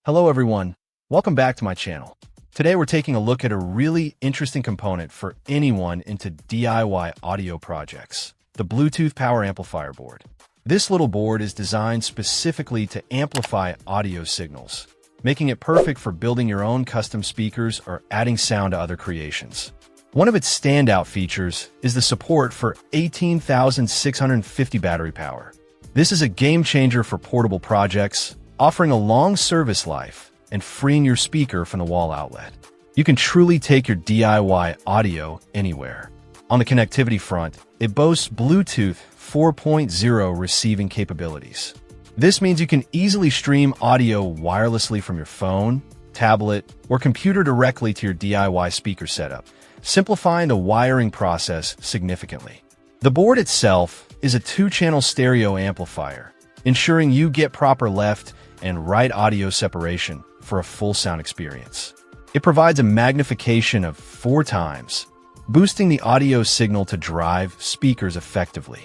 Hello everyone, welcome back to my channel. Today we're taking a look at a really interesting component for anyone into DIY audio projects, the Bluetooth Power Amplifier board. This little board is designed specifically to amplify audio signals, making it perfect for building your own custom speakers or adding sound to other creations. One of its standout features is the support for 18,650 battery power. This is a game changer for portable projects, offering a long service life and freeing your speaker from the wall outlet. You can truly take your DIY audio anywhere. On the connectivity front, it boasts Bluetooth 4.0 receiving capabilities. This means you can easily stream audio wirelessly from your phone, tablet, or computer directly to your DIY speaker setup, simplifying the wiring process significantly. The board itself is a 2-channel stereo amplifier, ensuring you get proper left and right audio separation for a full sound experience. It provides a magnification of 4 times, boosting the audio signal to drive speakers effectively.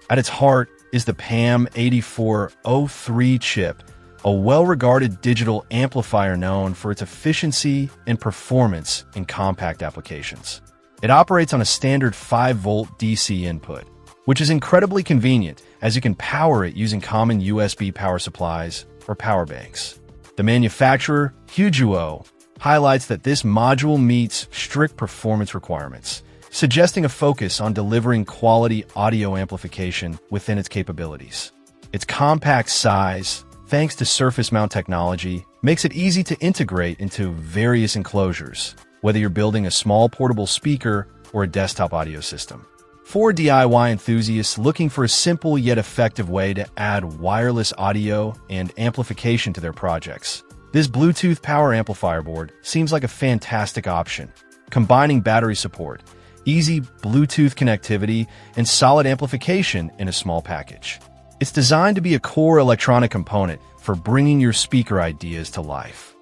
At its heart is the PAM8403 chip, a well-regarded digital amplifier known for its efficiency and performance in compact applications. It operates on a standard 5-volt DC input, which is incredibly convenient as you can power it using common USB power supplies or power banks. The manufacturer, Huguo, highlights that this module meets strict performance requirements, suggesting a focus on delivering quality audio amplification within its capabilities. Its compact size, thanks to surface mount technology, makes it easy to integrate into various enclosures, whether you're building a small portable speaker or a desktop audio system. For DIY enthusiasts looking for a simple yet effective way to add wireless audio and amplification to their projects, this Bluetooth Power Amplifier board seems like a fantastic option, combining battery support, easy Bluetooth connectivity, and solid amplification in a small package. It's designed to be a core electronic component for bringing your speaker ideas to life.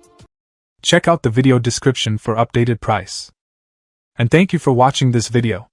Check out the video description for updated price. And thank you for watching this video.